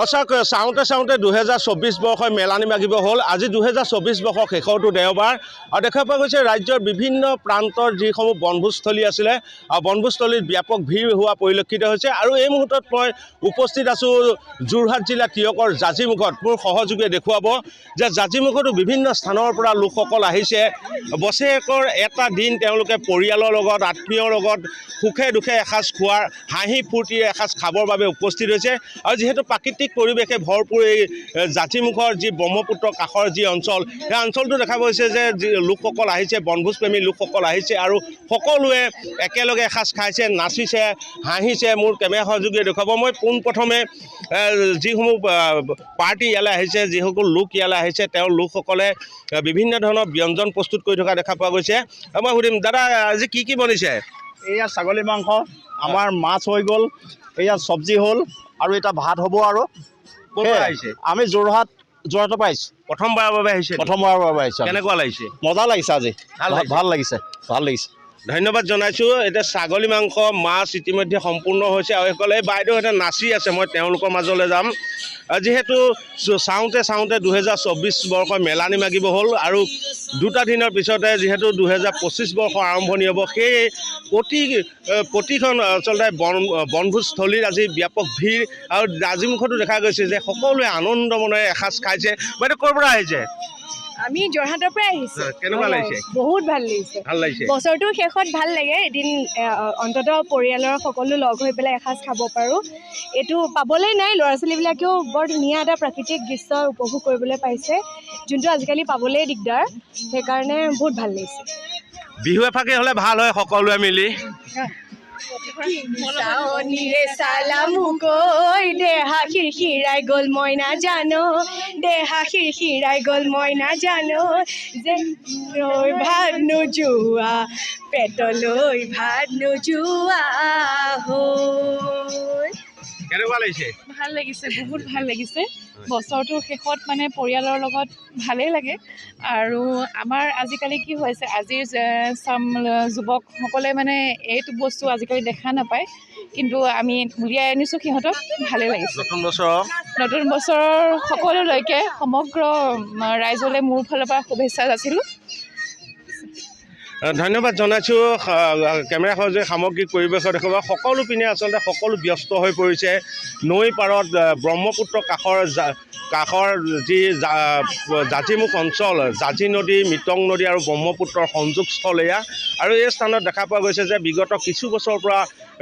অচাক চাওঁতে চাওঁতে 2024 বৰ্ষই মেলানি মাগিব হ'ল। আজি 2024 বৰ্ষৰ শেষৰটো দেওবাৰ আৰু দেখা পোৱা গৈছে ৰাজ্যৰ বিভিন্ন প্ৰান্তৰ যিসমূহ বনভোজস্থলী আছিলে বনভোজস্থলীত ব্যাপক ভিৰ হোৱা পৰিলক্ষিত হৈছে। আৰু এই মুহূৰ্তত মই উপস্থিত আছোঁ যোৰহাট জিলা টিয়কৰ জাজিমুখত। মোৰ সহযোগীয়ে দেখুৱাব যে জাজিমুখতো বিভিন্ন স্থানৰ পৰা লোকসকল আহিছে। বছৰেকৰ এটা দিন তেওঁলোকে পৰিয়ালৰ লগত আত্মীয়ৰ লগত সুখে দুখে এসাঁজ খোৱাৰ হাঁহি ফূৰ্তিৰে এসাঁজ খাবৰ বাবে উপস্থিত হৈছে। আৰু যিহেতু প্ৰাকৃতিক পৰিৱেশে ভৰপূৰ এই জাতিমুখৰ যি ব্ৰহ্মপুত্ৰ কাষৰ যি অঞ্চল, সেই অঞ্চলটো দেখা গৈছে যে যি লোকসকল আহিছে, বনভোজপ্ৰেমী লোকসকল আহিছে আৰু সকলোৱে একেলগে এসাঁজ খাইছে, নাচিছে, হাঁহিছে। মোৰ কেমেৰা সহযোগীয়ে দেখুৱাব। মই পোনপ্ৰথমে যিসমূহ পাৰ্টি ইয়ালৈ আহিছে, যিসকল লোক ইয়ালৈ আহিছে, তেওঁৰ লোকসকলে বিভিন্ন ধৰণৰ ব্যঞ্জন প্ৰস্তুত কৰি থকা দেখা পোৱা গৈছে। মই সুধিম, দাদা আজি কি কি বনিছে? এয়া ছাগলী মাংস, আমাৰ মাছ হৈ গ'ল, এয়া চব্জি হ'ল আৰু এটা ভাত হ'ব। আৰু ক'ৰ পৰা আহিছে? আমি যোৰহাটৰ পৰা আহিছোঁ। প্ৰথমবাৰৰ বাবে আহিছে? প্ৰথমবাৰৰ বাবে আহিছোঁ। কেনেকুৱা লাগিছে? মজা লাগিছে আজি, ভাল লাগিছে। ধন্যবাদ জনাইছোঁ। এতিয়া ছাগলী মাংস, মাছ ইতিমধ্যে সম্পূৰ্ণ হৈছে আৰু এইসকলে বাইদেউ এটা নাচি আছে। মই তেওঁলোকৰ মাজলৈ যাম। যিহেতু চাওঁতে চাওঁতে 2024 বৰ্ষৰ মেলানি মাগিব হ'ল আৰু দুটা দিনৰ পিছতে যিহেতু 2025 বৰ্ষৰ আৰম্ভণি হ'ব, সেই প্ৰতিখন আচলতে বনভোজস্থলীত আজি ব্যাপক ভিৰ আৰু জাজিমুখতো দেখা গৈছে যে সকলোৱে আনন্দ মনেৰে এসাঁজ খাইছে। বাইদেউ ক'ৰ পৰা আহিছে? আমি যোৰহাটৰ পৰা আহিছোঁ। কেনেকুৱা লাগিছে? বহুত ভাল লাগিছে। ভাল লাগিছে। বছৰটোৰ শেষত ভাল লাগে, এদিন অন্ততঃ পৰিয়ালৰ সকলো লগ হৈ পেলাই এসাঁজ খাব পাৰোঁ। এইটো পাবলৈ নাই। ল'ৰা ছোৱালীবিলাকেও বৰ ধুনীয়া এটা প্ৰাকৃতিক দৃশ্য উপভোগ কৰিবলৈ পাইছে, যোনটো আজিকালি পাবলৈ দিগদাৰ। সেইকাৰণে বহুত ভাল লাগিছে। বিহু এফাকে হ'লে ভাল হয় সকলোৱে মিলি। দেহা খিৰখিৰাই গ'ল মই নাজানো, দেহা খিৰখিৰাই গ'ল মই নাজানো, যে ভাত নোযোৱা পেটলৈ ভাত নোযোৱা হৈ। কেনেকুৱা লাগিছে? ভাল লাগিছে, বহুত ভাল লাগিছে। বছৰটোৰ শেষত মানে পৰিয়ালৰ লগত ভালেই লাগে। আৰু আমাৰ আজিকালি কি হৈছে, আজিৰ যুৱকসকলে মানে এইটো বস্তু আজিকালি দেখা নাপায়, কিন্তু আমি উলিয়াই আনিছোঁ সিহঁতক। ভালেই লাগিছে। নতুন বছৰৰ সকলোলৈকে সমগ্ৰ ৰাইজলৈ মোৰ ফালৰ পৰা শুভেচ্ছা যাচিলোঁ। ধন্যবাদ জনাইছোঁ। কেমেৰা সহযোগী সামগ্ৰিক পৰিৱেশৰ দেখুৱাব। সকলো পিনে আচলতে সকলো ব্যস্ত হৈ পৰিছে। নৈ পাৰত ব্ৰহ্মপুত্ৰ কাষৰ যি জাজিমুখ অঞ্চল, জাজি নদী, মিতং নদী আৰু ব্ৰহ্মপুত্ৰৰ সংযোগস্থল এয়া। আৰু এই স্থানত দেখা পোৱা গৈছে যে বিগত কিছু বছৰৰ পৰা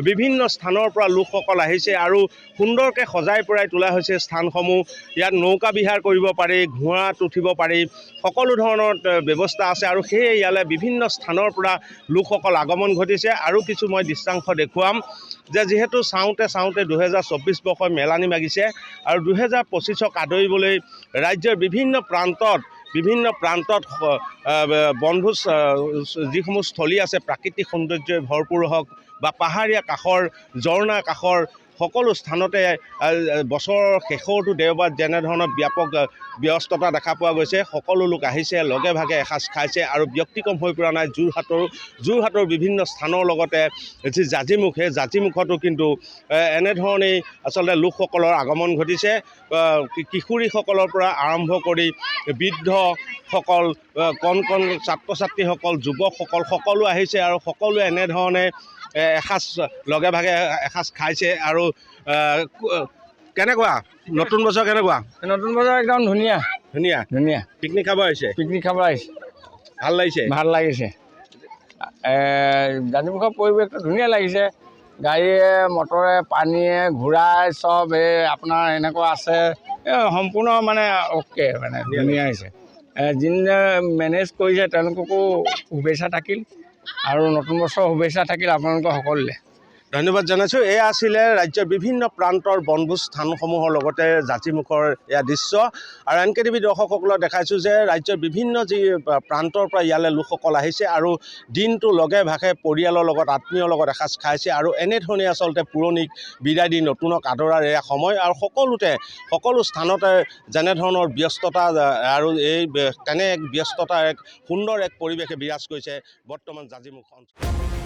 বিভিন্ন স্থানৰ পৰা লোকসকল আহিছে আৰু সুন্দৰকৈ সজাই পৰাই তোলা হৈছে স্থানসমূহ। ইয়াত নৌকা বিহাৰ কৰিব পাৰি, ঘোঁৰাত উঠিব পাৰি, সকলো ধৰণৰ ব্যৱস্থা আছে। আৰু সেয়ে ইয়ালৈ বিভিন্ন স্থানৰ পৰা লোকসকল আগমন ঘটিছে। আৰু কিছু মই দৃশ্যাংশ দেখুৱাম যে যিহেতু চাওঁতে চাওঁতে 2024 বৰ্ষৰ মেলানি মাগিছে আৰু 2025ক আদৰিবলৈ ৰাজ্যৰ বিভিন্ন প্ৰান্তত বনভোজ যিসমূহ স্থলী আছে, প্ৰাকৃতিক সৌন্দৰ্যই ভৰপূৰ হওক বা পাহাৰীয়া কাষৰ, ঝৰ্ণা কাষৰ সকলো স্থানতে বছৰৰ শেষৰটো দেওবাৰ যেনেধৰণৰ ব্যাপক ব্যস্ততা দেখা পোৱা গৈছে। সকলো লোক আহিছে, লগে ভাগে এসাঁজ খাইছে আৰু ব্যক্তিক্ৰম হৈ পৰা নাই যোৰহাটৰ বিভিন্ন স্থানৰ লগতে যি জাজিমুখ, সেই জাজিমুখতো কিন্তু এনেধৰণেই আচলতে লোকসকলৰ আগমন ঘটিছে। কিশোৰীসকলৰ পৰা আৰম্ভ কৰি বৃদ্ধসকল, কণ ছাত্ৰ ছাত্ৰীসকল, যুৱকসকল সকলো আহিছে আৰু সকলোৱে এনেধৰণে এসাঁজ লগে ভাগে এসাঁজ খাইছে। আৰু কেনেকুৱা নতুন বছৰ? কেনেকুৱা নতুন বছৰ? একদম ধুনীয়া। পিকনিক খাব আহিছে? ভাল লাগিছে। জাজিমুখৰ পৰিৱেশটো ধুনীয়া লাগিছে। গাড়ীয়ে, মটৰে, পানীয়ে, ঘোঁৰাই চব আপোনাৰ এনেকুৱা আছে। সম্পূৰ্ণ মানে অ'কে, মানে ধুনীয়া হৈছে। যিনে মেনেজ কৰিছে তেওঁলোককো শুভেচ্ছা থাকিল আৰু নতুন বছৰৰ শুভেচ্ছা থাকিল আপোনালোকৰ সকলোলৈ। ধন্যবাদ জনাইছোঁ। এয়া আছিলে ৰাজ্যৰ বিভিন্ন প্ৰান্তৰ বনভোজ স্থানসমূহৰ লগতে জাজিমুখৰ এয়া দৃশ্য। আৰু NKTV দৰ্শকসকলক দেখাইছোঁ যে ৰাজ্যৰ বিভিন্ন যি প্ৰান্তৰ পৰা ইয়ালৈ লোকসকল আহিছে আৰু দিনটো লগে ভাগে পৰিয়ালৰ লগত, আত্মীয়ৰ লগত এসাঁজ খাইছে। আৰু এনেধৰণে আচলতে পুৰণিক বিদায় দি নতুনক আদৰাৰ এয়া সময়। আৰু সকলো স্থানতে যেনেধৰণৰ ব্যস্ততা আৰু তেনে এক ব্যস্ততাৰ এক সুন্দৰ এক পৰিৱেশে বিৰাজ কৰিছে বৰ্তমান জাজিমুখ অঞ্চল।